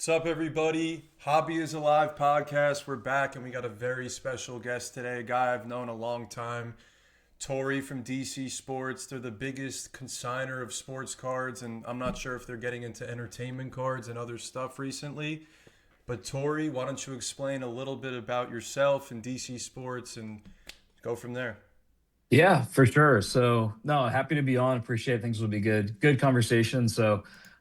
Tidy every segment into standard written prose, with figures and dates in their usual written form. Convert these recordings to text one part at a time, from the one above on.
What's up, everybody? Hobby is Alive podcast. We're back and we got a very special guest today, a guy I've known a long time, Tori from DC Sports. They're the biggest consigner of sports cards, and I'm not sure if they're getting into entertainment cards and other stuff recently. But Tori, why don't you explain a little bit about yourself and DC Sports and go from there? Yeah, for sure. So, no, happy to be on. Appreciate things will be good. Good conversation.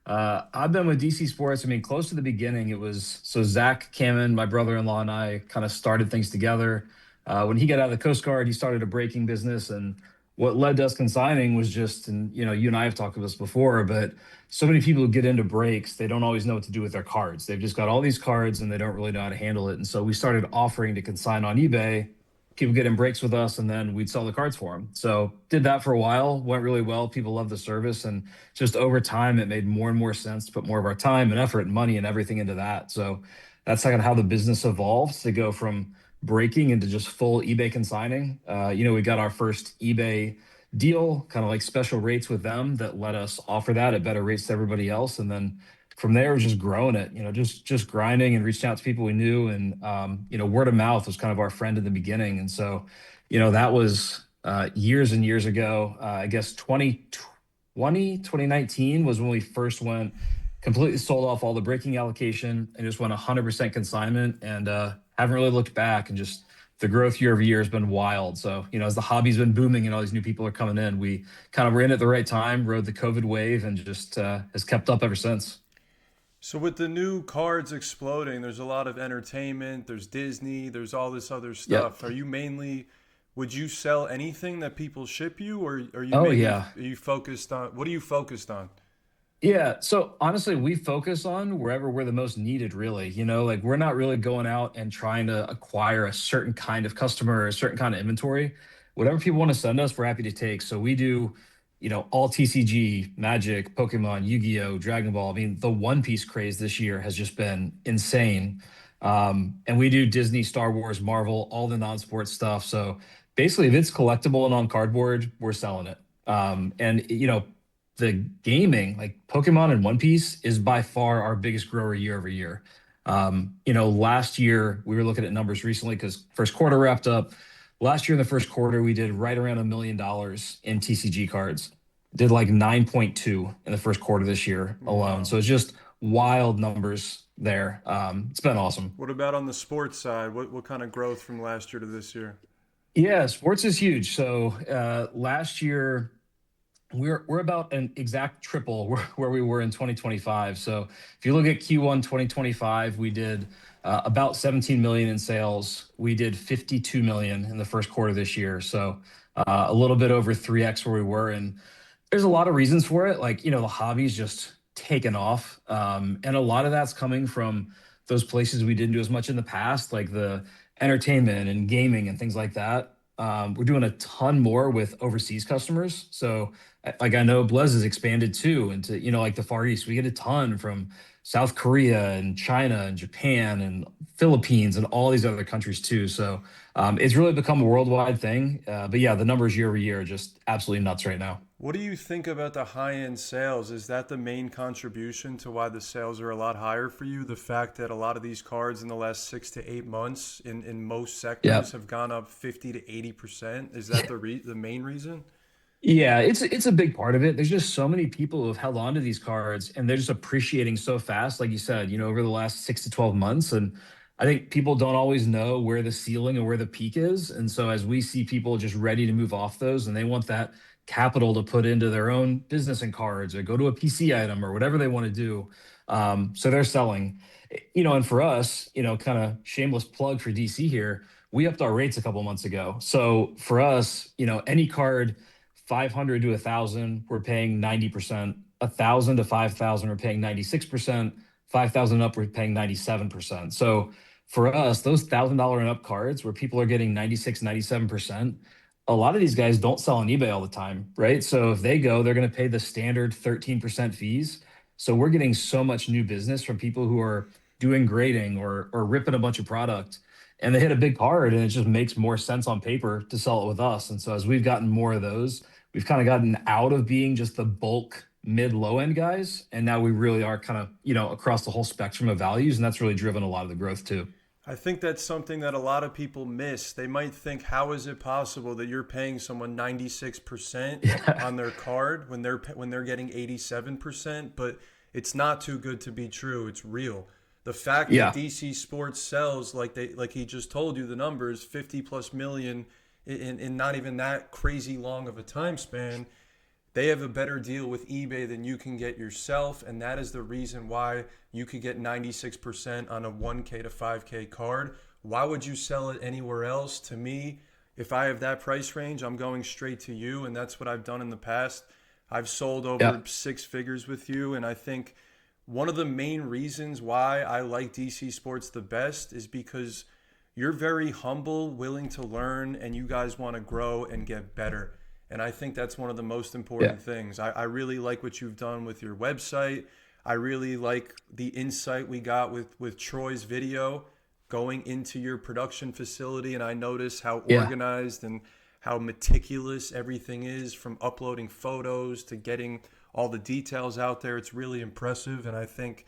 I've been with DC Sports. I mean, close to the beginning, it was so Zach Kamen, my brother-in-law, and I kind of started things together. When he got out of the Coast Guard, he started a braking business, and what led to us consigning was just, and you and I have talked about this before, but so many people who get into brakes, they don't always know what to do with their cards. They've just got all these cards and they don't really know how to handle it. And so we started offering to consign on eBay, people get in breaks with us, and then we'd sell the cards for them. So did that for a while, went really well. People loved the service, and just over time, it made more and more sense to put more of our time and effort and money and everything into that. So that's kind of how the business evolves to go from breaking into just full eBay consigning. We got our first eBay deal, kind of like special rates with them that let us offer that at better rates to everybody else, and then from there, was just growing it, just grinding and reaching out to people we knew. And, word of mouth was kind of our friend in the beginning. And so, that was years and years ago. I guess 2019 was when we first went completely sold off all the breaking allocation and just went 100% consignment and haven't really looked back. And just the growth year over year has been wild. So, as the hobby's been booming and all these new people are coming in, we kind of were in at the right time, rode the COVID wave, and just has kept up ever since. So with the new cards exploding, there's a lot of entertainment, there's Disney, there's all this other Yep. stuff. Would you sell anything that people ship you, or are you Oh mainly, yeah. are you focused on, what are you focused on? Yeah. So honestly, we focus on wherever we're the most needed, really. Like we're not really going out and trying to acquire a certain kind of customer or a certain kind of inventory. Whatever people want to send us, we're happy to take. So we do, all TCG, Magic, Pokemon, Yu-Gi-Oh, Dragon Ball. I mean, the One Piece craze this year has just been insane. And we do Disney, Star Wars, Marvel, all the non-sports stuff. So basically, if it's collectible and on cardboard, we're selling it. And the gaming, like Pokemon and One Piece, is by far our biggest grower year over year. Last year we were looking at numbers recently because first quarter wrapped up. Last year in the first quarter, we did right around $1 million in TCG cards. Did like 9.2 in the first quarter this year alone. Wow. So it's just wild numbers there. It's been awesome. What about on the sports side? What kind of growth from last year to this year? Yeah, sports is huge. So last year we're about an exact triple where we were in 2025. So if you look at Q1 2025, we did about 17 million in sales. We did 52 million in the first quarter this year. So a little bit over 3x where we were. And there's a lot of reasons for it. Like, the hobby's just taken off. And a lot of that's coming from those places we didn't do as much in the past, like the entertainment and gaming and things like that. We're doing a ton more with overseas customers. So, like I know Blez has expanded too into, like the Far East. We get a ton from South Korea and China and Japan and Philippines and all these other countries too. So, it's really become a worldwide thing. But yeah, the numbers year over year are just absolutely nuts right now. What do you think about the high-end sales? Is that the main contribution to why the sales are a lot higher for you? The fact that a lot of these cards in the last 6 to 8 months in most Yeah. sectors have gone up 50 to 80%? Is that the main reason? Yeah, it's a big part of it. There's just so many people who have held on to these cards and they're just appreciating so fast, like you said, over the last 6 to 12 months. And I think people don't always know where the ceiling and where the peak is. And so as we see people just ready to move off those and they want that capital to put into their own business and cards or go to a PC item or whatever they want to do. So they're selling. And for us, kind of shameless plug for DC here, we upped our rates a couple months ago. So for us, any card 500 to 1,000, we're paying 90%. 1,000 to 5,000, we're paying 96%. 5,000 up, we're paying 97%. So for us, those $1,000 and up cards where people are getting 96, 97%, a lot of these guys don't sell on eBay all the time, right? So if they go, they're going to pay the standard 13% fees. So we're getting so much new business from people who are doing grading or ripping a bunch of product and they hit a big card and it just makes more sense on paper to sell it with us. And so as we've gotten more of those, we've kind of gotten out of being just the bulk mid low end guys, and now we really are kind of across the whole spectrum of values, and that's really driven a lot of the growth too. I think that's something that a lot of people miss. They might think, how is it possible that you're paying someone 96% Yeah, on their card when they're getting 87%? But it's not too good to be true. It's real. The fact that yeah, DC Sports sells like he just told you the numbers, 50 plus million in not even that crazy long of a time span. They have a better deal with eBay than you can get yourself, and that is the reason why you could get 96% on a 1K to 5K card. Why would you sell it anywhere else? To me, if I have that price range, I'm going straight to you, and that's what I've done in the past. I've sold yeah, over six figures with you, and I think one of the main reasons why I like DC Sports the best is because you're very humble, willing to learn, and you guys want to grow and get better. And I think that's one of the most yeah, important things. I really like what you've done with your website. I really like the insight we got with Troy's video going into your production facility. And I noticed how yeah. organized and how meticulous everything is, from uploading photos to getting all the details out there. It's really impressive. And I think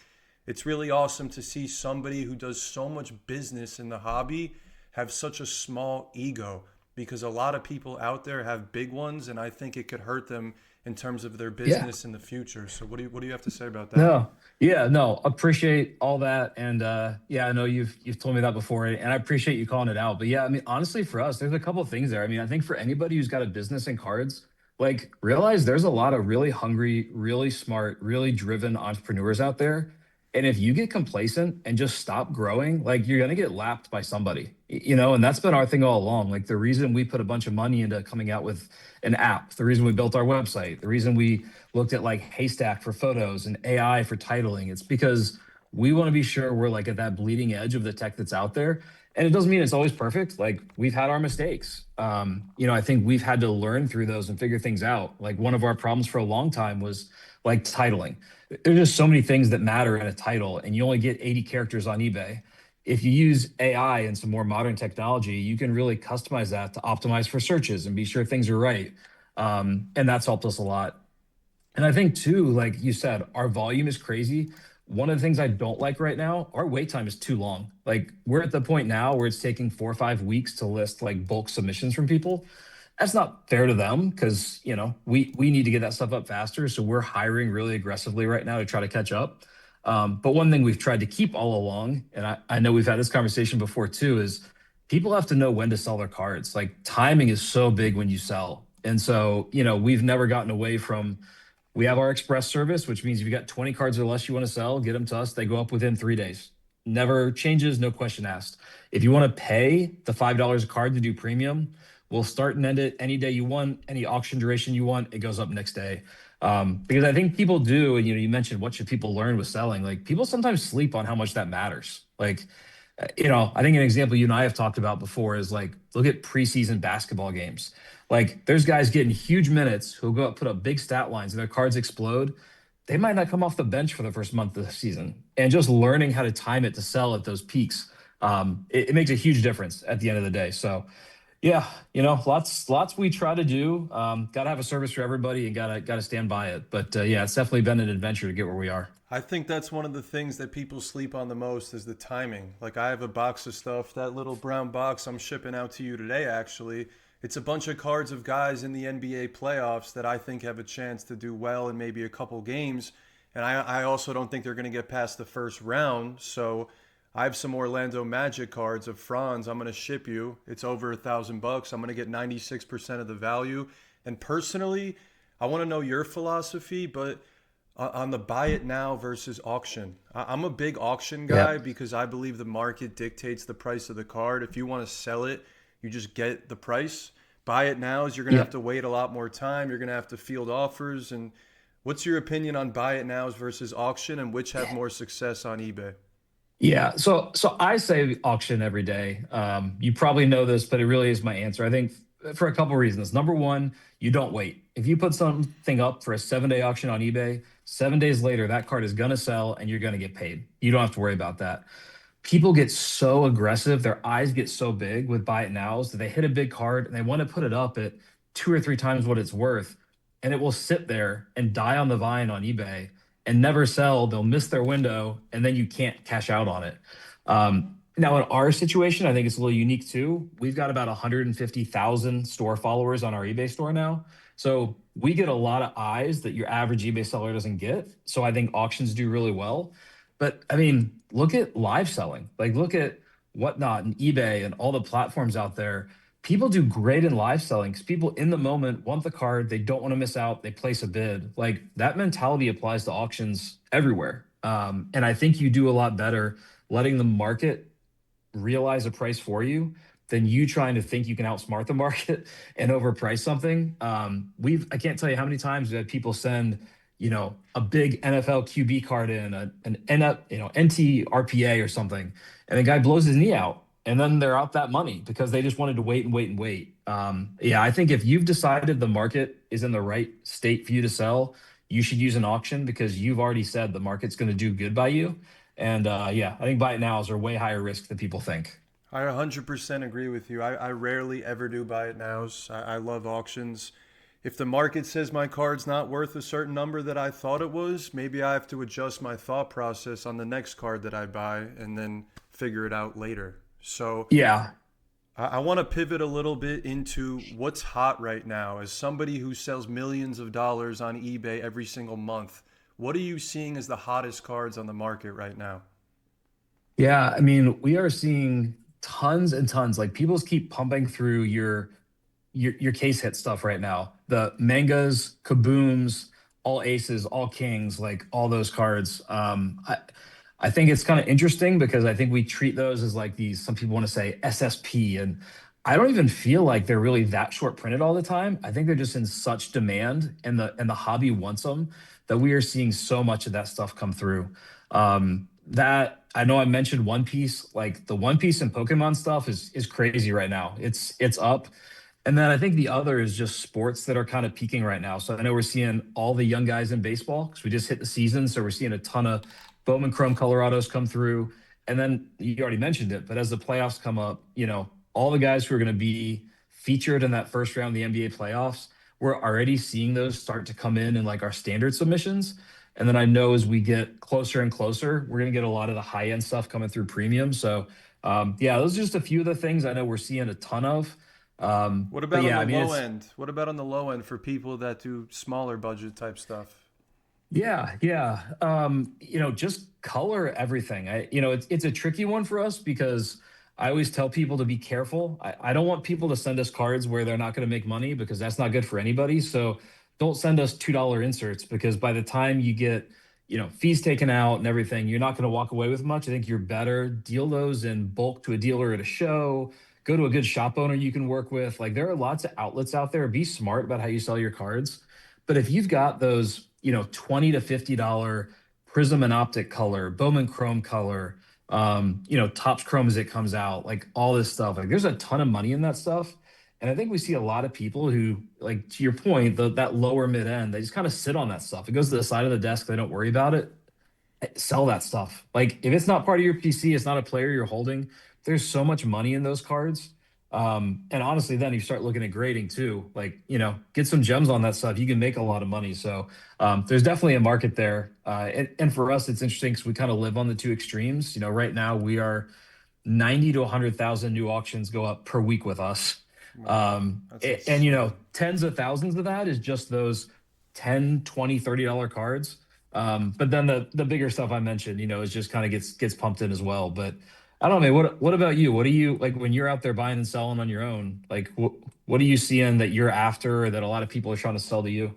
it's really awesome to see somebody who does so much business in the hobby have such a small ego, because a lot of people out there have big ones, and I think it could hurt them in terms of their Yeah. business in the future. So what do you have to say about that? No, yeah, no, appreciate all that. And yeah, I know you've told me that before, and I appreciate you calling it out. But yeah, I mean, honestly, for us, there's a couple of things there. I mean, I think for anybody who's got a business in cards, like realize there's a lot of really hungry, really smart, really driven entrepreneurs out there. And if you get complacent and just stop growing, like you're gonna get lapped by somebody, and that's been our thing all along. Like the reason we put a bunch of money into coming out with an app, the reason we built our website, the reason we looked at like Haystack for photos and AI for titling. It's because we want to be sure we're like at that bleeding edge of the tech that's out there. And it doesn't mean it's always perfect. Like we've had our mistakes. I think we've had to learn through those and figure things out. Like one of our problems for a long time was like titling. There's just so many things that matter in a title, and you only get 80 characters on eBay. If you use AI and some more modern technology, you can really customize that to optimize for searches and be sure things are right. And that's helped us a lot. And I think too, like you said, our volume is crazy. One of the things I don't like right now, our wait time is too long. Like we're at the point now where it's taking 4 or 5 weeks to list like bulk submissions from people. That's not fair to them because we need to get that stuff up faster. So we're hiring really aggressively right now to try to catch up. But one thing we've tried to keep all along, and I know we've had this conversation before too, is people have to know when to sell their cards. Like timing is so big when you sell. And so, we've never gotten away from we have our express service, which means if you got 20 cards or less you want to sell, get them to us. They go up within 3 days. Never changes, no question asked. If you want to pay the $5 a card to do premium, we'll start and end it any day you want, any auction duration you want. It goes up next day. Because I think people do, and you mentioned what should people learn with selling. Like people sometimes sleep on how much that matters. Like, I think an example you and I have talked about before is like look at preseason basketball games. Like there's guys getting huge minutes who'll go up, put up big stat lines, and their cards explode. They might not come off the bench for the first month of the season. And just learning how to time it to sell at those peaks, it makes a huge difference at the end of the day. So yeah, lots we try to do. Got to have a service for everybody, and gotta stand by it. But yeah, it's definitely been an adventure to get where we are. I think that's one of the things that people sleep on the most is the timing. Like I have a box of stuff, that little brown box I'm shipping out to you today actually. It's a bunch of cards of guys in the NBA playoffs that I think have a chance to do well in maybe a couple games. And I also don't think they're going to get past the first round. So I have some Orlando Magic cards of Franz. I'm going to ship you. It's over $1,000. I'm going to get 96% of the value. And personally, I want to know your philosophy, but on the buy it now versus auction. I'm a big auction Yeah. guy because I believe the market dictates the price of the card. If you want to sell it, you just get the price. Buy it now is you're going to Yeah. have to wait a lot more time. You're going to have to field offers. And what's your opinion on buy it nows versus auction, and which have more success on eBay? Yeah, so I say auction every day. You probably know this, but it really is my answer. I think for a couple reasons. Number one, you don't wait. If you put something up for a 7 day auction on eBay, 7 days later that card is gonna sell and you're gonna get paid. You don't have to worry about that. People get so aggressive, their eyes get so big with buy it nows that they hit a big card and they want to put it up at 2 or 3 times what it's worth. and it will sit there and die on the vine on eBay and never sell. They'll miss their window, and then you can't cash out on it. Now, in our situation, I think it's a little unique too. We've got about 150,000 store followers on our eBay store now. So we get a lot of eyes that your average eBay seller doesn't get. So I think auctions do really well. But I mean, look at live selling. Like, look at Whatnot and eBay and all the platforms out there. People do great in live selling because people in the moment want the card. They don't want to miss out. They place a bid. Like that mentality applies to auctions everywhere. And I think you do a lot better letting the market realize a price for you than you trying to think you can outsmart the market and overprice something. I can't tell you how many times we've had people send, a big NFL QB card in, NT RPA or something, and the guy blows his knee out. And then they're out that money because they just wanted to wait and wait and wait. Yeah, I think if you've decided the market is in the right state for you to sell, you should use an auction because you've already said the market's going to do good by you. And yeah, I think buy it nows are way higher risk than people think. I 100% agree with you. I rarely ever do buy it nows. I love auctions. If the market says my card's not worth a certain number that I thought it was, maybe I have to adjust my thought process on the next card that I buy and then figure it out later. So Yeah. I want to pivot a little bit into what's hot right now. As somebody who sells millions of dollars on eBay every single month, what are you seeing as the hottest cards on the market right now? Yeah. I mean, we are seeing tons and tons. Like people keep pumping through your case hit stuff right now. The mangas, kabooms, all aces, all kings, like all those cards. I think it's kind of interesting because I think we treat those as like these, some people want to say SSP, and I don't even feel like they're really that short printed all the time. I think they're just in such demand and the hobby wants them that we are seeing so much of that stuff come through. That I know I mentioned One Piece, like the One Piece and Pokemon stuff is crazy right now. It's up. And then I think the other is just sports that are kind of peaking right now. So I know we're seeing all the young guys in baseball because we just hit the season. So we're seeing a ton of Bowman Chrome Colorados come through. And then you already mentioned it, but as the playoffs come up, all the guys who are going to be featured in that first round of the NBA playoffs, we're already seeing those start to come in like our standard submissions. And then I know as we get closer and closer, we're going to get a lot of the high end stuff coming through premium. So yeah, those are just a few of the things I know we're seeing a ton of. What But about on yeah, the I mean, low end? What about on the low end for people that do smaller budget type stuff? yeah. Just color everything. It's a tricky one for us because I always tell people to be careful. I don't want people to send us cards where they're not going to make money because that's not good for anybody. So don't send us $2 inserts because by the time you get, fees taken out and everything, you're not going to walk away with much. I think you're better deal those in bulk to a dealer at a show. Go to a good shop owner you can work with. Like there are lots of outlets out there. Be smart about how you sell your cards. But if you've got those, $20 to $50 Prism and Optic color, Bowman Chrome color, Topps Chrome as it comes out, like all this stuff, like there's a ton of money in that stuff. And I think we see a lot of people who, like to your point, that lower mid end, they just kind of sit on that stuff. It goes to the side of the desk. They don't worry about it. Sell that stuff. Like if it's not part of your PC, it's not a player you're holding. There's so much money in those cards. And honestly, then you start looking at grading too. Like, get some gems on that stuff. You can make a lot of money. So there's definitely a market there. And for us, it's interesting because we kind of live on the two extremes. Right now we are 90 to 100,000 new auctions go up per week with us. Wow, that's And insane. tens of thousands of that is just those 10, 20, $30 cards. But then the bigger stuff I mentioned, is just kind of gets pumped in as well. But I don't know, man, what about you? What do you like when you're out there buying and selling on your own? Like what are you seeing that you're after or that a lot of people are trying to sell to you?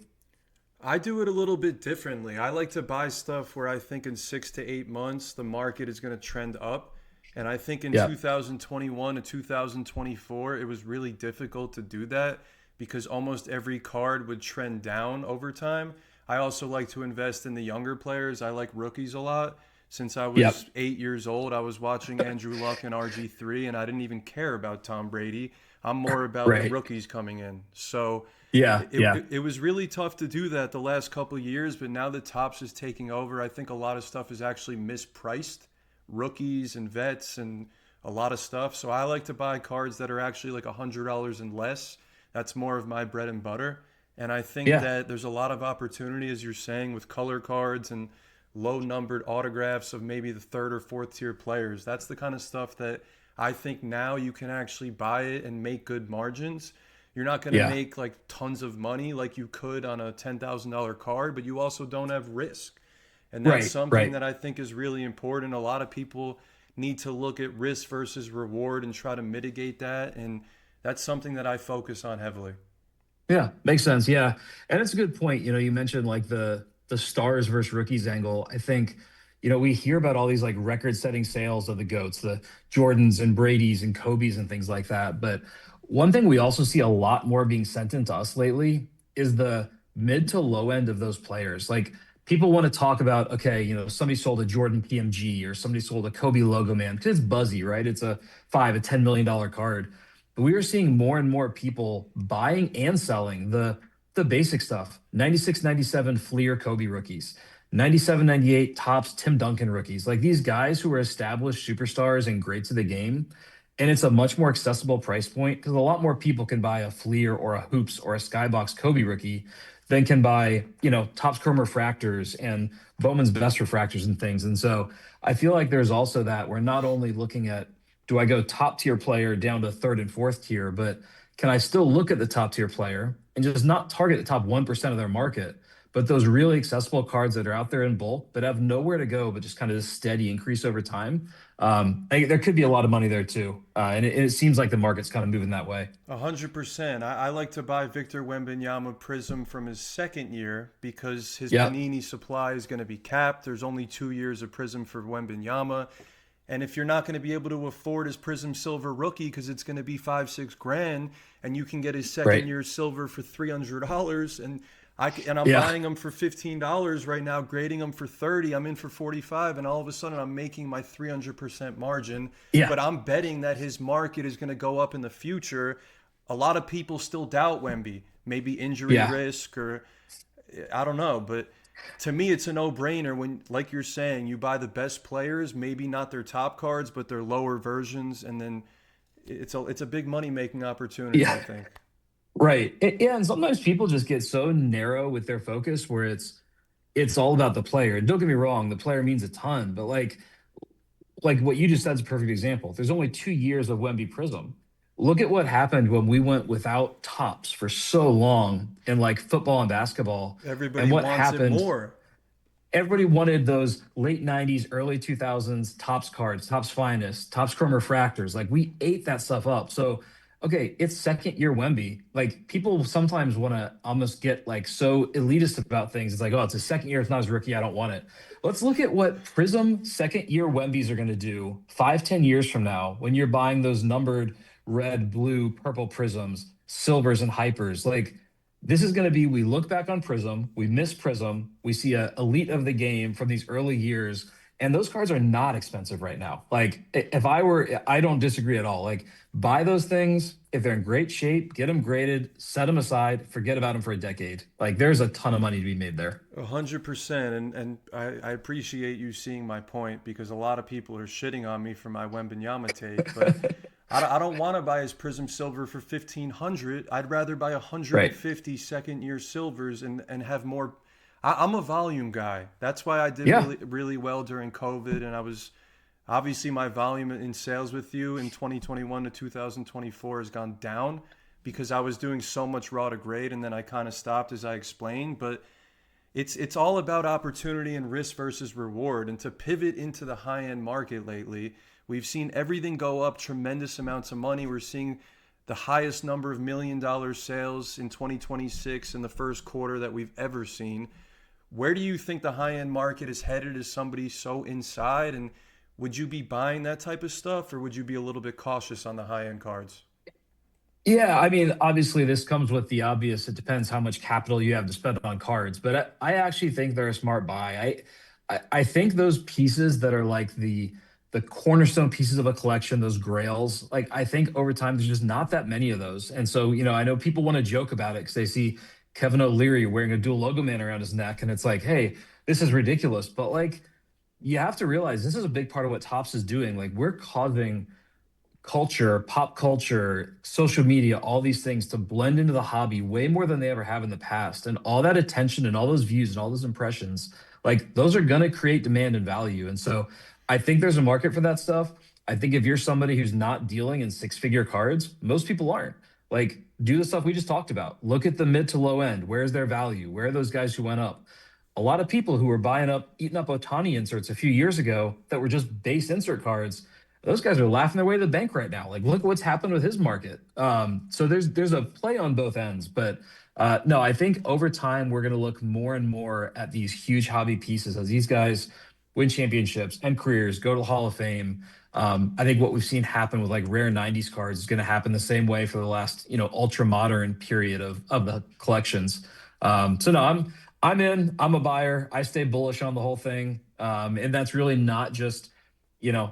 I do it a little bit differently. I like to buy stuff where I think in 6 to 8 months the market is going to trend up. And I think in Yeah. 2021 to 2024, it was really difficult to do that because almost every card would trend down over time. I also like to invest in the younger players. I like rookies a lot. Since I Yep. was 8 years old, I was watching Andrew Luck and RG3, and I didn't even care about Tom Brady. I'm more about the Right. rookies coming in. So Yeah. it, Yeah. it, it was really tough to do that the last couple of years, but now that Topps is taking over, I think a lot of stuff is actually mispriced. Rookies and vets and a lot of stuff. So I like to buy cards that are actually like $100 and less. That's more of my bread and butter. And I think Yeah. that there's a lot of opportunity, as you're saying, with color cards and low numbered autographs of maybe the third or fourth tier players. That's the kind of stuff that I think now you can actually buy it and make good margins. You're not going to Yeah. make like tons of money like you could on a $10,000 card, but you also don't have risk. And that's Right. something Right. that I think is really important. A lot of people need to look at risk versus reward and try to mitigate that. And that's something that I focus on heavily. Yeah, makes sense. Yeah. And it's a good point. You mentioned like the stars versus rookies angle. I think, we hear about all these like record-setting sales of the GOATs, the Jordans and Brady's and Kobe's and things like that. But one thing we also see a lot more being sent into us lately is the mid to low end of those players. Like people want to talk about, okay, somebody sold a Jordan PMG or somebody sold a Kobe logo man because it's buzzy, right? It's a $10 million card. But we are seeing more and more people buying and selling the basic stuff. 96, 97 Fleer Kobe rookies. 97, 98 tops Tim Duncan rookies. Like these guys who are established superstars and greats of the game. And it's a much more accessible price point because a lot more people can buy a Fleer or a Hoops or a Skybox Kobe rookie than can buy, Topps Chrome refractors and Bowman's Best refractors and things. And so I feel like there's also that we're not only looking at, do I go top tier player down to third and fourth tier, but can I still look at the top tier player and just not target the top 1% of their market, but those really accessible cards that are out there in bulk that have nowhere to go, but just kind of this steady increase over time? There could be a lot of money there too. And it seems like the market's kind of moving that way. 100%. I like to buy Victor Wembanyama Prism from his second year because his Yep. Panini supply is going to be capped. There's only 2 years of Prism for Wembanyama. And if you're not going to be able to afford his Prism Silver rookie because it's going to be 5, 6 grand, and you can get his second Right. year silver for $300, and I'm Yeah. buying them for $15 right now, grading them for 30, I'm in for 45, and all of a sudden I'm making my 300% margin. Yeah. But I'm betting that his market is going to go up in the future. A lot of people still doubt Wemby, maybe injury Yeah. risk or I don't know, but to me, it's a no-brainer when, like you're saying, you buy the best players, maybe not their top cards, but their lower versions, and then it's a big money-making opportunity, I Yeah. think. Right. Yeah. And sometimes people just get so narrow with their focus where it's all about the player. And don't get me wrong, the player means a ton, but like what you just said is a perfect example. There's only 2 years of Wemby Prism. Look at what happened when we went without tops for so long in like football and basketball, and Everybody what wants it happened. more. Everybody wanted those late 90s, early 2000s tops cards, tops finest, tops chrome refractors. Like we ate that stuff up. So, okay, it's second year Wemby. Like people sometimes want to almost get like so elitist about things. It's like, oh, it's a second year, it's not his rookie, I don't want it. Let's look at what Prism second year Wembys are going to do 5, 10 years from now when you're buying those numbered red, blue, purple Prisms, silvers, and hypers. Like this is going to be, we look back on Prism, we miss Prism, we see a elite of the game from these early years, and those cards are not expensive right now. Like if I were, I don't disagree at all. Like buy those things if they're in great shape, get them graded, set them aside, forget about them for a decade. Like there's a ton of money to be made there. 100%. And I appreciate you seeing my point because a lot of people are shitting on me for my Wembanyama take, but I don't want to buy his Prism Silver for 1500. I'd rather buy Right. 150 second year silvers and have more. I'm a volume guy. That's why I did Yeah. really well during COVID. And I was obviously my volume in sales with you in 2021 to 2024 has gone down because I was doing so much raw to grade and then I kind of stopped as I explained. But it's all about opportunity and risk versus reward. And to pivot into the high end market lately, we've seen everything go up tremendous amounts of money. We're seeing the highest number of $1 million sales in 2026 in the first quarter that we've ever seen. Where do you think the high end market is headed as somebody so inside? And would you be buying that type of stuff or would you be a little bit cautious on the high end cards? Yeah, I mean, obviously, this comes with the obvious. It depends how much capital you have to spend on cards, but I actually think they're a smart buy. I think those pieces that are like the cornerstone pieces of a collection, those grails, like I think over time there's just not that many of those. And so, I know people want to joke about it because they see Kevin O'Leary wearing a dual logo man around his neck, and it's like, hey, this is ridiculous. But like, you have to realize this is a big part of what Topps is doing. Like, we're causing culture, pop culture, social media, all these things to blend into the hobby way more than they ever have in the past. And all that attention and all those views and all those impressions, like those are going to create demand and value. And so I think there's a market for that stuff. I think if you're somebody who's not dealing in six-figure cards, most people aren't. Like, do the stuff we just talked about. Look at the mid to low end. Where's their value? Where are those guys who went up? A lot of people who were buying up, eating up Otani inserts a few years ago that were just base insert cards, those guys are laughing their way to the bank right now. Like, look what's happened with his market. So there's a play on both ends, but no, I think over time we're going to look more and more at these huge hobby pieces as these guys win championships and careers, go to the Hall of Fame. I think what we've seen happen with like rare '90s cards is going to happen the same way for the last ultra modern period of the collections. So no, I'm in. I'm a buyer. I stay bullish on the whole thing, and that's really not just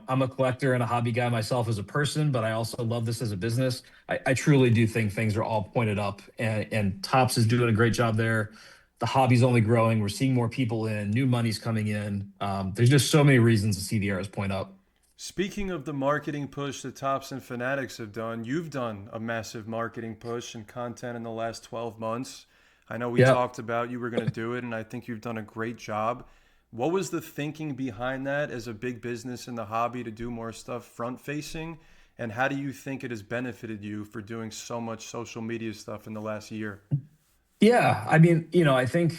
I'm a collector and a hobby guy myself as a person, but I also love this as a business. I truly do think things are all pointed up, and Tops is doing a great job there. The hobby's only growing. We're seeing more people in, new money's coming in. There's just so many reasons to see the arrows point up. Speaking of the marketing push that Tops and Fanatics have done, you've done a massive marketing push and content in the last 12 months. I know we Yeah. talked about you were going to do it, and I think you've done a great job. What was the thinking behind that as a big business in the hobby to do more stuff front facing? And how do you think it has benefited you for doing so much social media stuff in the last year? Yeah, I mean, I think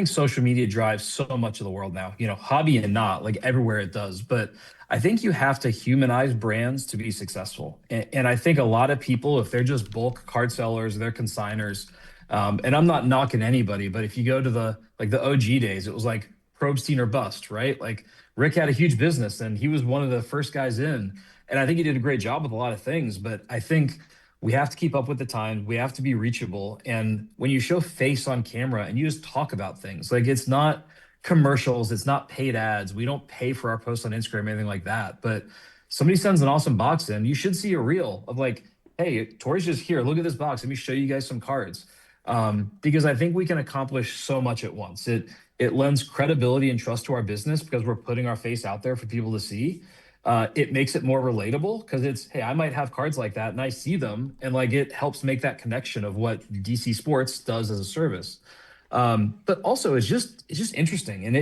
social media drives so much of the world now. Hobby and not, like everywhere it does. But I think you have to humanize brands to be successful. And I think a lot of people, if they're just bulk card sellers, they're consignors. And I'm not knocking anybody, but if you go to the OG days, it was like Probstein or bust, right? Like Rick had a huge business and he was one of the first guys in. And I think he did a great job with a lot of things. But I think we have to keep up with the times. We have to be reachable. And when you show face on camera and you just talk about things, like it's not commercials, it's not paid ads. We don't pay for our posts on Instagram or anything like that. But somebody sends an awesome box in, you should see a reel of like, hey, Tori's just here. Look at this box. Let me show you guys some cards. Because I think we can accomplish so much at once. It lends credibility and trust to our business because we're putting our face out there for people to see. It makes it more relatable because it's, hey, I might have cards like that and I see them, and like it helps make that connection of what DC Sports does as a service. But also it's just interesting, and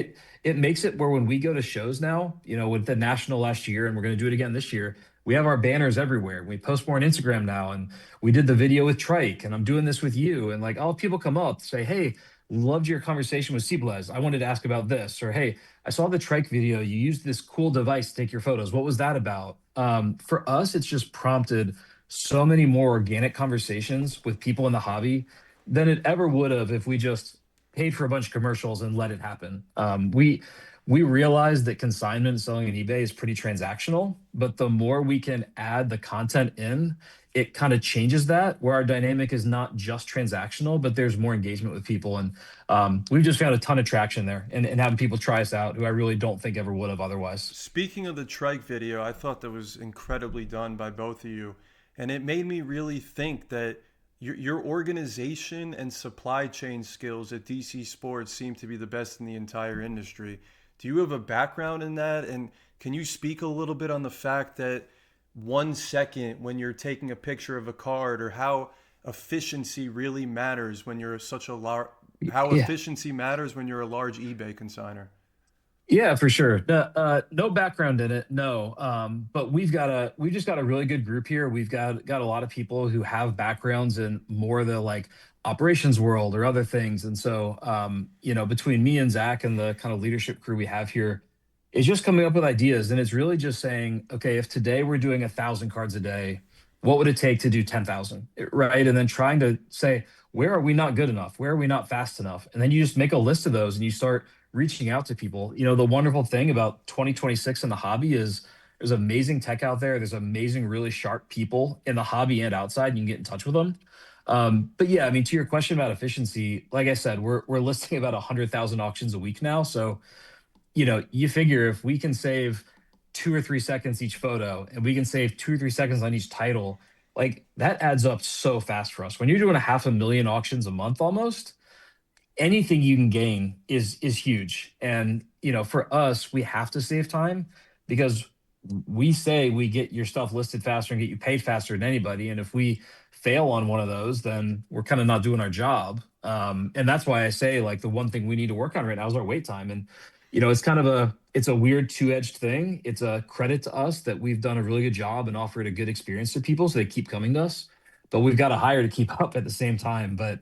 it makes it where when we go to shows now, with the national last year, and we're going to do it again this year. We have our banners everywhere. We post more on Instagram now, and we did the video with Trike, and I'm doing this with you, and like all people come up say, "Hey, loved your conversation with Cibles. I wanted to ask about this," or "Hey, I saw the Trike video. You used this cool device to take your photos. What was that about?" For us, it's just prompted so many more organic conversations with people in the hobby than it ever would have if we just paid for a bunch of commercials and let it happen. We realize that consignment selling on eBay is pretty transactional, but the more we can add the content in, it kind of changes that where our dynamic is not just transactional, but there's more engagement with people. And we've just found a ton of traction there and having people try us out who I really don't think ever would have otherwise. Speaking of the trike video, I thought that was incredibly done by both of you. And it made me really think that your organization and supply chain skills at DC Sports seem to be the best in the entire industry. Do you have a background in that? And can you speak a little bit on the fact that 1 second when you're taking a picture of a card, or how efficiency really matters when you're such a large, how Yeah. efficiency matters when you're a large eBay consigner? Yeah, for sure. No background in it, no. But we've just got a really good group here. We've got a lot of people who have backgrounds in more of the like operations world or other things. And so, between me and Zach and the kind of leadership crew we have here, it's just coming up with ideas. And it's really just saying, okay, if today we're doing 1,000 cards a day, what would it take to do 10,000? Right? And then trying to say, where are we not good enough? Where are we not fast enough? And then you just make a list of those and you start reaching out to people. The wonderful thing about 2026 in the hobby is there's amazing tech out there. There's amazing, really sharp people in the hobby and outside. And you can get in touch with them. But yeah, I mean, to your question about efficiency, like I said, we're listing about 100,000 auctions a week now. So you figure if we can save 2 or 3 seconds each photo, and we can save 2 or 3 seconds on each title, like that adds up so fast for us. When you're doing a 500,000 auctions a month almost, anything you can gain is huge. And for us, we have to save time because we say we get your stuff listed faster and get you paid faster than anybody. And if we fail on one of those, then we're kind of not doing our job. And that's why I say like the one thing we need to work on right now is our wait time. And it's kind of it's a weird two-edged thing. It's a credit to us that we've done a really good job and offered a good experience to people, so they keep coming to us. But we've got to hire to keep up at the same time. But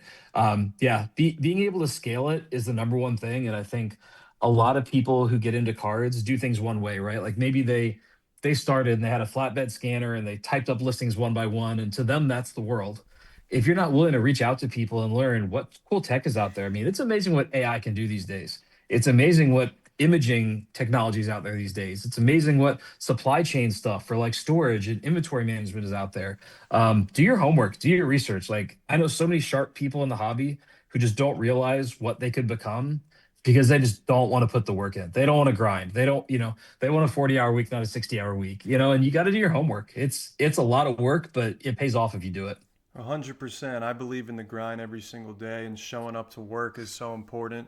yeah, being able to scale it is the number one thing. And I think a lot of people who get into cards do things one way, right? Like maybe they started and they had a flatbed scanner and they typed up listings one by one, and to them that's the world. If you're not willing to reach out to people and learn what cool tech is out there, I mean, it's amazing what AI can do these days. It's amazing what imaging technologies out there these days. It's amazing what supply chain stuff for like storage and inventory management is out there. Do your homework, do your research. Like I know so many sharp people in the hobby who just don't realize what they could become because they just don't want to put the work in. They don't want to grind. They don't, they want a 40-hour week, not a 60-hour week, and you got to do your homework. It's a lot of work, but it pays off if you do it. 100%. I believe in the grind every single day, and showing up to work is so important.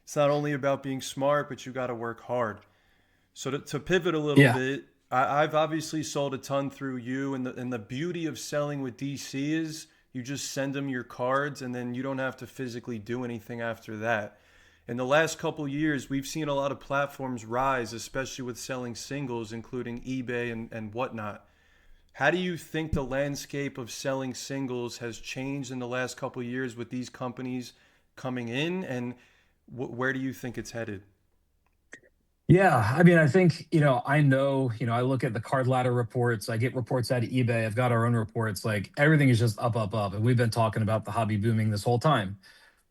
It's not only about being smart, but you got to work hard. So to pivot a little Yeah. bit, I've obviously sold a ton through you, and the beauty of selling with DC is you just send them your cards, and then you don't have to physically do anything after that. In the last couple years, we've seen a lot of platforms rise, especially with selling singles, including eBay and whatnot. How do you think the landscape of selling singles has changed in the last couple years with these companies coming in, and where do you think it's headed? Yeah, I mean, I think, I look at the card ladder reports, I get reports out of eBay, I've got our own reports, like everything is just up, up, up. And we've been talking about the hobby booming this whole time.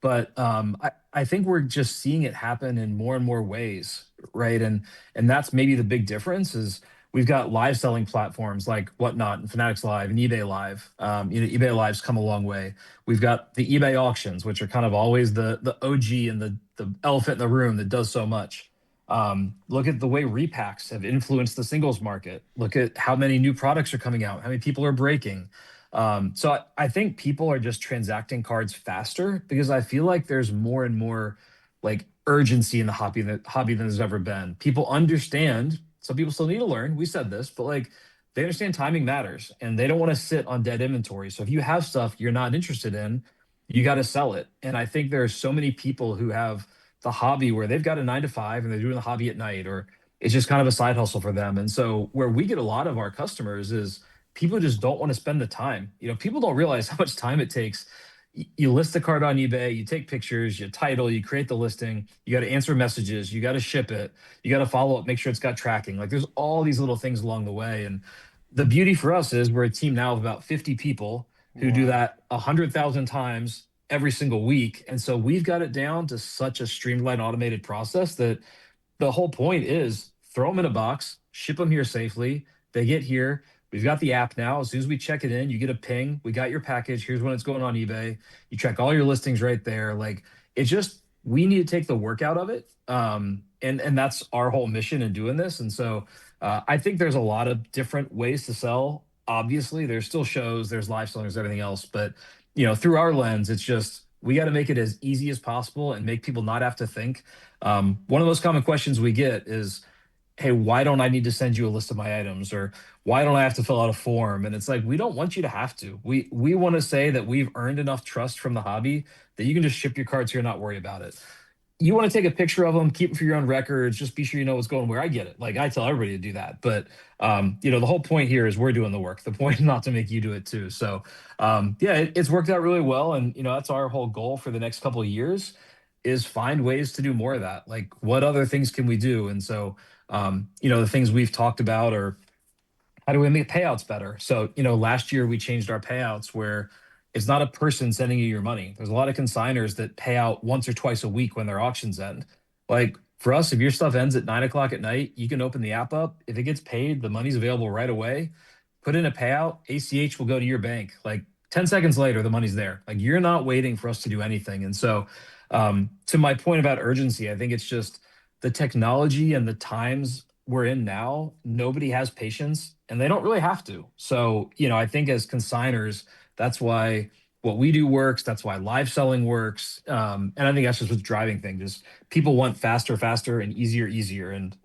But I think we're just seeing it happen in more and more ways, right? And that's maybe the big difference is we've got live selling platforms like Whatnot and Fanatics Live and eBay Live. eBay Live's come a long way. We've got the eBay auctions, which are kind of always the OG and the elephant in the room that does so much. Look at the way repacks have influenced the singles market. Look at how many new products are coming out, how many people are breaking. So I think people are just transacting cards faster because I feel like there's more and more like urgency in the hobby than there's ever been. People understand. Some people still need to learn. We said this, but like they understand timing matters and they don't want to sit on dead inventory. So if you have stuff you're not interested in, you got to sell it. And I think there are so many people who have the hobby where they've got a 9 to 5 and they're doing the hobby at night, or it's just kind of a side hustle for them. And so where we get a lot of our customers is people just don't want to spend the time. People don't realize how much time it takes. You list the card on eBay, you take pictures, you title, you create the listing, you got to answer messages, you got to ship it, you got to follow up, make sure it's got tracking. Like there's all these little things along the way. And the beauty for us is we're a team now of about 50 people who do Wow. that 100,000 times every single week. And so we've got it down to such a streamlined, automated process that the whole point is throw them in a box, ship them here safely. They get here. We've got the app now. As soon as we check it in, you get a ping. We got your package. Here's when it's going on eBay. You check all your listings right there. Like it's just we need to take the work out of it. And that's our whole mission in doing this. And so I think there's a lot of different ways to sell. Obviously, there's still shows, there's live selling, there's everything else. But through our lens, it's just we got to make it as easy as possible and make people not have to think. One of the most common questions we get is, "Hey, why don't I need to send you a list of my items?" Or "Why don't I have to fill out a form?" And it's like, we don't want you to have to. We want to say that we've earned enough trust from the hobby that you can just ship your cards here and not worry about it. You want to take a picture of them, keep them for your own records, just be sure you know what's going where. I get it. Like I tell everybody to do that. But the whole point here is we're doing the work. The point is not to make you do it too. So yeah, it's worked out really well. And that's our whole goal for the next couple of years is find ways to do more of that. Like what other things can we do? And so the things we've talked about are how do we make payouts better? So, last year we changed our payouts where it's not a person sending you your money. There's a lot of consignors that pay out once or twice a week when their auctions end. Like for us, if your stuff ends at 9 o'clock at night, you can open the app up. If it gets paid, the money's available right away. Put in a payout, ACH will go to your bank. Like 10 seconds later, the money's there. Like you're not waiting for us to do anything. And so, to my point about urgency, I think it's just the technology and the times we're in now, nobody has patience and they don't really have to. So, I think as consigners, that's why what we do works. That's why live selling works. And I think that's just what's driving things. Just people want faster, faster, and easier, easier. And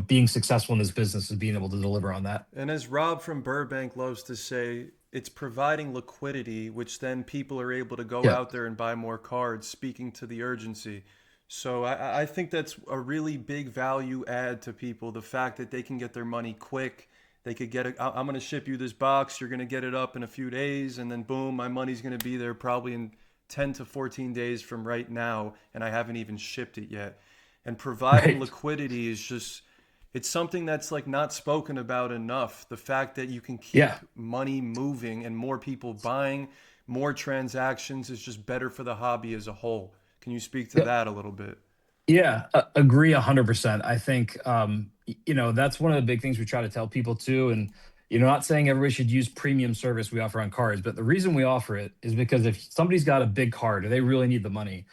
being successful in this business is being able to deliver on that. And as Rob from Burbank loves to say, it's providing liquidity, which then people are able to go Yeah. out there and buy more cards, speaking to the urgency. So I think that's a really big value add to people. The fact that they can get their money quick. They could get it. I'm going to ship you this box. You're going to get it up in a few days. And then boom, my money's going to be there probably in 10 to 14 days from right now. And I haven't even shipped it yet. And providing Right. liquidity is just, it's something that's like not spoken about enough. The fact that you can Yeah. keep money moving and more people buying, more transactions is just better for the hobby as a whole. Can you speak to Yep. that a little bit? Yeah, agree 100%. I think that's one of the big things we try to tell people too. And not saying everybody should use premium service we offer on cards, but the reason we offer it is because if somebody's got a big card or they really need the money,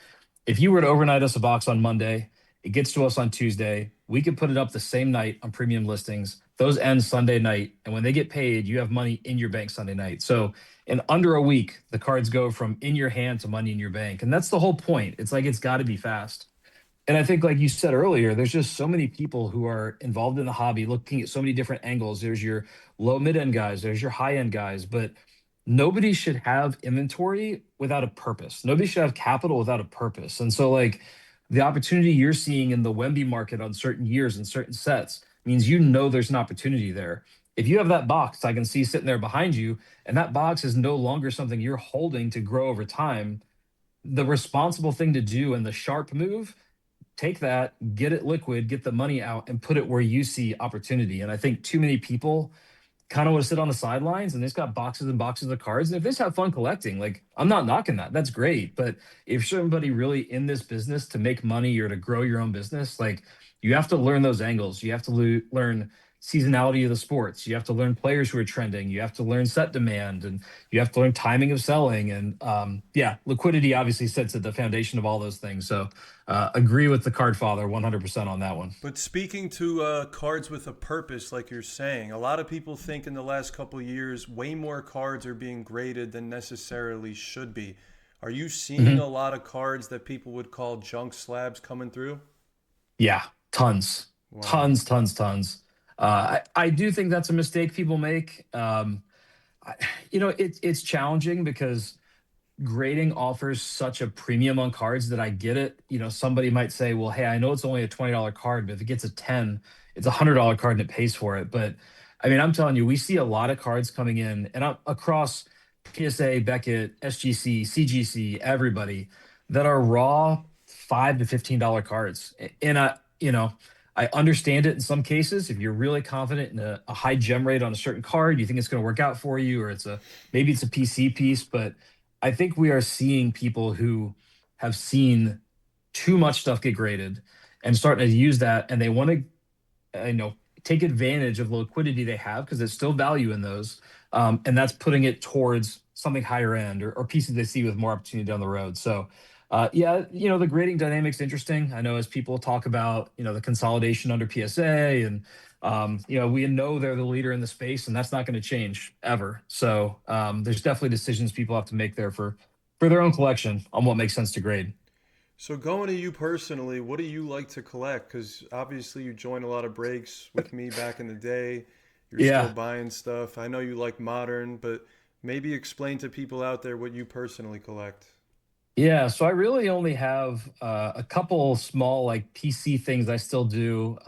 if you were to overnight us a box on Monday, it gets to us on Tuesday. We can put it up the same night on premium listings. Those end Sunday night, and when they get paid, you have money in your bank Sunday night. So in under a week, the cards go from in your hand to money in your bank, and that's the whole point. It's like it's got to be fast. And I think, like you said earlier, there's just so many people who are involved in the hobby looking at so many different angles. There's your low mid end guys, there's your high end guys, but nobody should have inventory without a purpose. Nobody should have capital without a purpose. And so, like, the opportunity you're seeing in the Wemby market on certain years and certain sets means there's an opportunity there. If you have that box, I can see sitting there behind you, and that box is no longer something you're holding to grow over time. The responsible thing to do and the sharp move, take that, get it liquid, get the money out, and put it where you see opportunity. And I think too many people kind of want to sit on the sidelines and they just got boxes and boxes of cards. And if they just have fun collecting, like, I'm not knocking that. That's great. But if somebody really in this business to make money or to grow your own business, like, you have to learn those angles. You have to learn seasonality of the sports. You have to learn players who are trending. You have to learn set demand, and you have to learn timing of selling. And yeah, liquidity obviously sits at the foundation of all those things. So agree with the card father 100% on that one. But speaking to cards with a purpose, like you're saying, a lot of people think in the last couple of years, way more cards are being graded than necessarily should be. Are you seeing Mhm. a lot of cards that people would call junk slabs coming through? Yeah, tons, Wow. tons, tons, tons. I do think that's a mistake people make. I, it's challenging because grading offers such a premium on cards that I get it. Somebody might say, well, hey, I know it's only a $20 card, but if it gets a 10, it's $100 card and it pays for it. But I mean, I'm telling you, we see a lot of cards coming in and across PSA, Beckett, SGC, CGC, everybody that are raw $5 to $15 cards. And I understand it in some cases. If you're really confident in a high gem rate on a certain card, you think it's going to work out for you, or maybe it's a PC piece, but I think we are seeing people who have seen too much stuff get graded and starting to use that, and they want to, take advantage of the liquidity they have because there's still value in those, and that's putting it towards something higher end or pieces they see with more opportunity down the road. So. Yeah, the grading dynamic's interesting. I know as people talk about, the consolidation under PSA and we know they're the leader in the space, and that's not going to change ever. So there's definitely decisions people have to make there for their own collection on what makes sense to grade. So going to you personally, what do you like to collect? Because obviously you joined a lot of breaks with me back in the day. You're still Yeah, buying stuff. I know you like modern, but maybe explain to people out there what you personally collect. yeah. So I really only have a couple small like PC things I still do.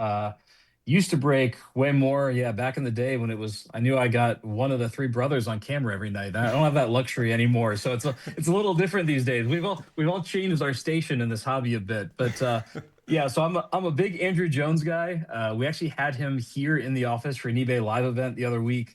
Used to break way more. Yeah, back in the day when I knew I got one of the three brothers on camera every night. I don't have that luxury anymore. So it's a little different these days. We've all changed our station in this hobby a bit. But yeah, so I'm a big Andrew Jones guy. We actually had him here in the office for an eBay live event the other week.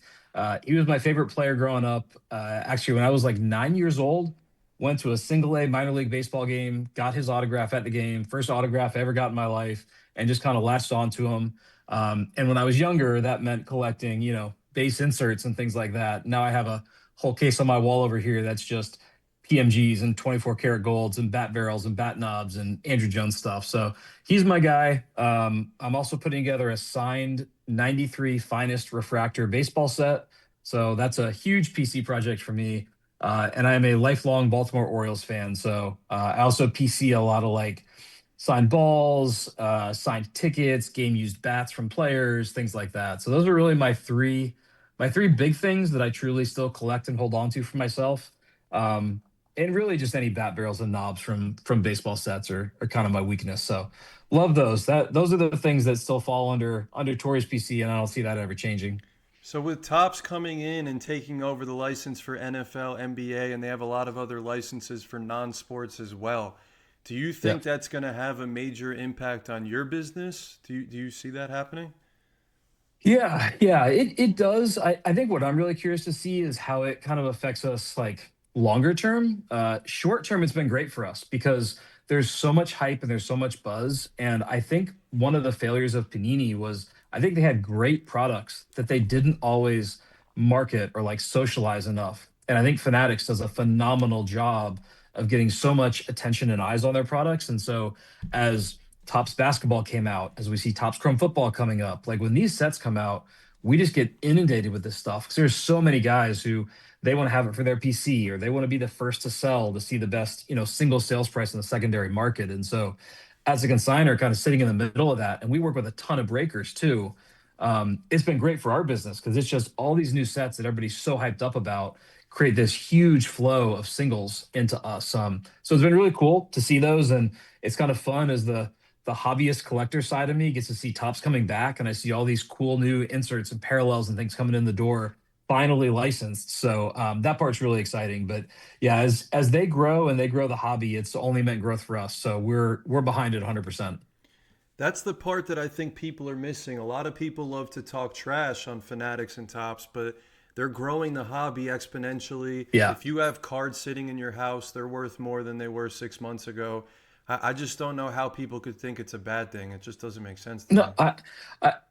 He was my favorite player growing up. Actually, when I was like 9 years old, went to a single A minor league baseball game, got his autograph at the game, first autograph I ever got in my life, and just kind of latched onto him. And when I was younger, that meant collecting, base inserts and things like that. Now I have a whole case on my wall over here that's just PMGs and 24 karat golds and bat barrels and bat knobs and Andrew Jones stuff. So he's my guy. I'm also putting together a signed 93 finest refractor baseball set. So that's a huge PC project for me. and I am a lifelong Baltimore Orioles fan. So I also PC a lot of like signed balls, signed tickets, game used bats from players, things like that. So those are really my three big things that I truly still collect and hold on to for myself. Um, and really just any bat barrels and knobs from baseball sets are kind of my weakness. So love those. Those are the things that still fall under Tori's PC, and I don't see that ever changing. So with Topps coming in and taking over the license for NFL, NBA, and they have a lot of other licenses for non-sports as well, do you Yeah. think that's going to have a major impact on your business? Do you see that happening? Yeah, it does. I think what I'm really curious to see is how it kind of affects us like longer term. Short term, it's been great for us because there's so much hype and there's so much buzz. And I think one of the failures of Panini was I think they had great products that they didn't always market or like socialize enough. And I think Fanatics does a phenomenal job of getting so much attention and eyes on their products. And so as Topps basketball came out, as we see Topps Chrome football coming up. Like when these sets come out, we just get inundated with this stuff because there's so many guys who they want to have it for their PC or they want to be the first to sell to see the best, single sales price in the secondary market. And so as a consigner, kind of sitting in the middle of that, and we work with a ton of breakers too. It's been great for our business because it's just all these new sets that everybody's so hyped up about create this huge flow of singles into us. So it's been really cool to see those, and it's kind of fun as the hobbyist collector side of me gets to see Topps coming back, and I see all these cool new inserts and parallels and things coming in the door, finally licensed. So that part's really exciting. But yeah, as they grow and they grow the hobby, it's only meant growth for us. So we're behind it 100%. That's the part that I think people are missing. A lot of people love to talk trash on Fanatics and Tops, but they're growing the hobby exponentially. Yeah. If you have cards sitting in your house, they're worth more than they were 6 months ago. I just don't know how people could think it's a bad thing. It just doesn't make sense to me. No,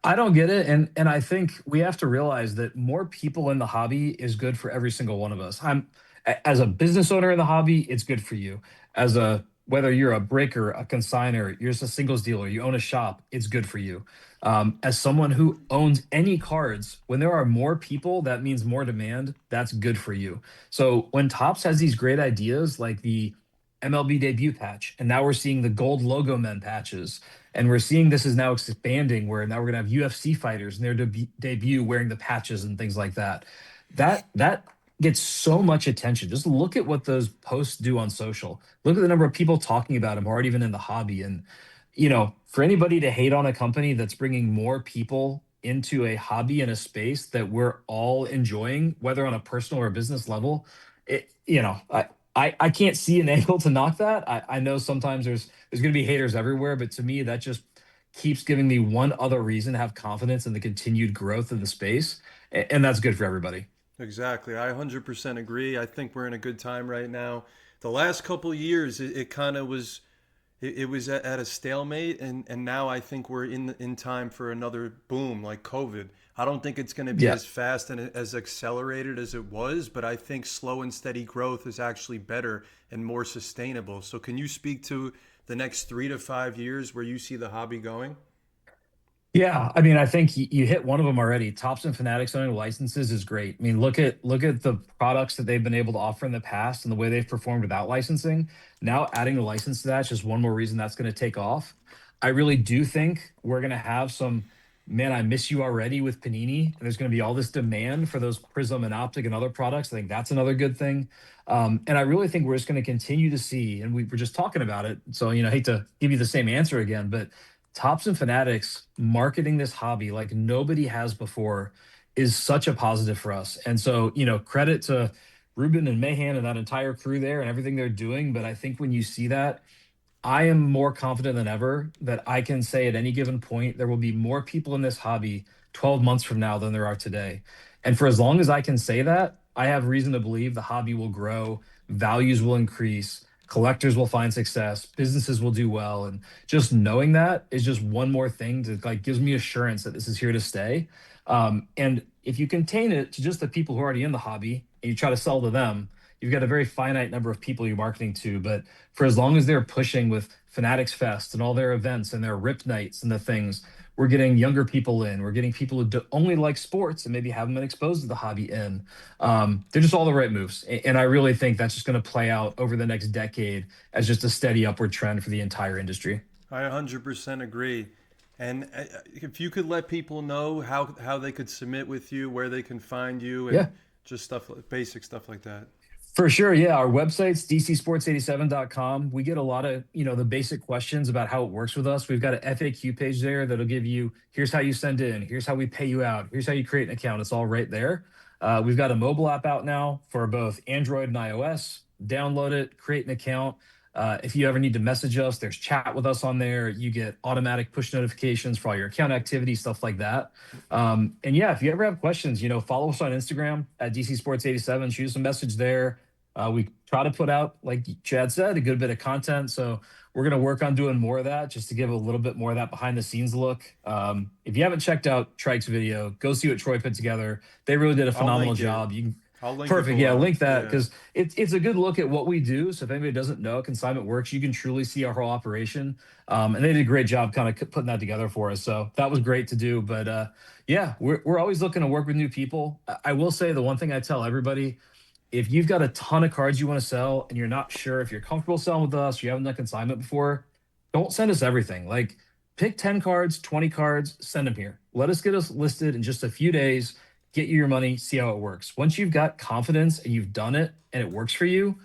I don't get it, and I think we have to realize that more people in the hobby is good for every single one of us. As a business owner in the hobby, it's good for you. As a Whether you're a breaker, a consigner, you're just a singles dealer, you own a shop, it's good for you. As someone who owns any cards, when there are more people, that means more demand. That's good for you. So when Topps has these great ideas like the MLB debut patch, and now we're seeing the gold logo men patches, and we're seeing this is now expanding where now we're gonna have UFC fighters in their debut wearing the patches and things like that. That gets so much attention. Just look at what those posts do on social. Look at the number of people talking about them who aren't even in the hobby. And for anybody to hate on a company that's bringing more people into a hobby and a space that we're all enjoying, whether on a personal or business level, it, you know, I can't see an angle to knock that. I know sometimes there's going to be haters everywhere, but to me, that just keeps giving me one other reason to have confidence in the continued growth of the space, and that's good for everybody. Exactly. I 100% agree. I think we're in a good time right now. The last couple years, it kind of was it was at a stalemate, and now I think we're in time for another boom like COVID. I don't think it's going to be Yeah. as fast and as accelerated as it was, but I think slow and steady growth is actually better and more sustainable. So can you speak to the next 3 to 5 years where you see the hobby going? Yeah, I mean, I think you hit one of them already. Tops and Fanatics owning licenses is great. I mean, look at the products that they've been able to offer in the past and the way they've performed without licensing. Now adding the license to that's just one more reason that's going to take off. I really do think we're going to have some, man, I miss you already with Panini, and there's going to be all this demand for those Prism and Optic and other products. I think that's another good thing. And I really think we're just going to continue to see, and we were just talking about it. So, I hate to give you the same answer again, but Tops and Fanatics marketing this hobby like nobody has before is such a positive for us. And so, credit to Ruben and Mahan and that entire crew there and everything they're doing. But I think when you see that, I am more confident than ever that I can say at any given point there will be more people in this hobby 12 months from now than there are today. And for as long as I can say that, I have reason to believe the hobby will grow, values will increase, collectors will find success, businesses will do well. And just knowing that is just one more thing to like gives me assurance that this is here to stay. And if you contain it to just the people who are already in the hobby and you try to sell to them, you've got a very finite number of people you're marketing to. But for as long as they're pushing with Fanatics Fest and all their events and their rip nights and the things, We're getting younger people in. We're getting people who only like sports and maybe haven't been exposed to the hobby in. They're just all the right moves. And I really think that's just going to play out over the next decade as just a steady upward trend for the entire industry. I 100% agree. And if you could let people know how they could submit with you, where they can find you, and Yeah. just stuff, basic stuff like that. For sure. Yeah. Our website's dcsports87.com. We get a lot of, the basic questions about how it works with us. We've got an FAQ page there that'll give you, here's how you send in, here's how we pay you out, here's how you create an account. It's all right there. We've got a mobile app out now for both Android and iOS. Download it, create an account. If you ever need to message us, there's chat with us on there. You get automatic push notifications for all your account activity, stuff like that. And yeah, if you ever have questions, follow us on Instagram at DC Sports 87. Shoot us a message there. We try to put out, like Chad said, a good bit of content. So we're going to work on doing more of that just to give a little bit more of that behind the scenes look. If you haven't checked out Trike's video, go see what Troy put together. They really did a I'll phenomenal link it. job. You can I'll link it Perfect. Yeah, below. link that Yeah. because it's a good look at what we do. So if anybody doesn't know how consignment works, you can truly see our whole operation. And they did a great job kind of putting that together for us. So that was great to do. But yeah, we're always looking to work with new people. I will say the one thing I tell everybody, if you've got a ton of cards you want to sell and you're not sure if you're comfortable selling with us, you haven't done consignment before, don't send us everything. Like pick 10 cards, 20 cards, send them here. Let us get us listed in just a few days, get you your money, see how it works. Once you've got confidence and you've done it and it works for you,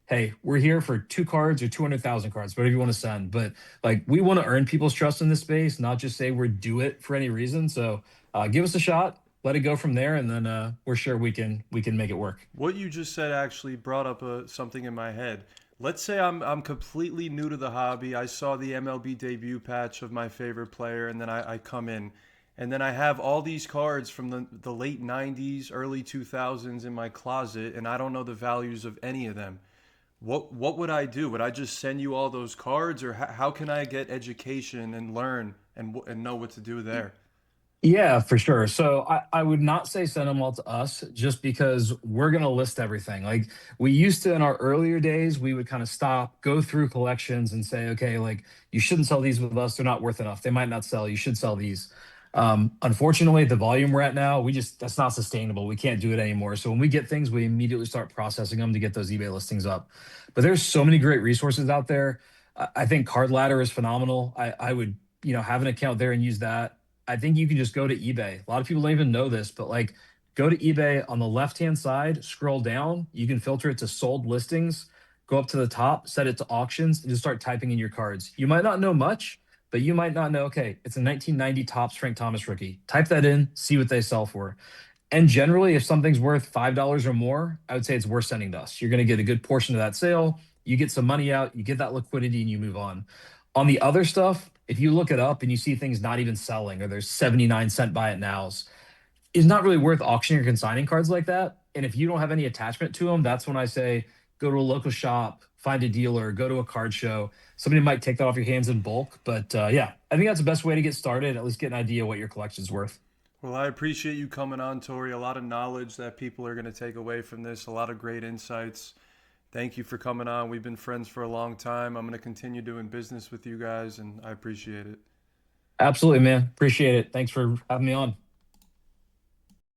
hey, we're here for 2 cards or 200,000 cards, whatever you want to send. But like we want to earn people's trust in this space, not just say we're do it for any reason. So give us a shot, let it go from there, and then we're sure we can make it work. What you just said actually brought up something in my head. Let's say I'm completely new to the hobby. I saw the MLB debut patch of my favorite player, and then I come in, and then I have all these cards from the late 90s, early 2000s in my closet, and I don't know the values of any of them. What would I do? Would I just send you all those cards, or how can I get education and learn and know what to do there? Yeah, for sure. So I would not say send them all to us just because we're going to list everything. Like we used to in our earlier days, we would kind of stop, go through collections and say, okay, like you shouldn't sell these with us. They're not worth enough. They might not sell. You should sell these. Unfortunately, the volume we're at now, that's not sustainable. We can't do it anymore. So when we get things, we immediately start processing them to get those eBay listings up. But there's so many great resources out there. I think Card Ladder is phenomenal. I would, have an account there and use that. I think you can just go to eBay. A lot of people don't even know this, but like go to eBay on the left-hand side, scroll down. You can filter it to sold listings, go up to the top, set it to auctions, and just start typing in your cards. You might not know much, but you might not know, okay, it's a 1990 Topps Frank Thomas rookie. Type that in, see what they sell for. And generally, if something's worth $5 or more, I would say it's worth sending to us. You're going to get a good portion of that sale. You get some money out, you get that liquidity, and you move on. On the other stuff, if you look it up and you see things not even selling or there's 79-cent buy it nows, it's not really worth auctioning or consigning cards like that. And if you don't have any attachment to them, that's when I say go to a local shop, find a dealer, go to a card show. Somebody might take that off your hands in bulk. But yeah, I think that's the best way to get started, at least get an idea what your collection's worth. Well, I appreciate you coming on, Tori. A lot of knowledge that people are going to take away from this, a lot of great insights. Thank you for coming on. We've been friends for a long time. I'm going to continue doing business with you guys, and I appreciate it. Absolutely, man. Appreciate it. Thanks for having me on.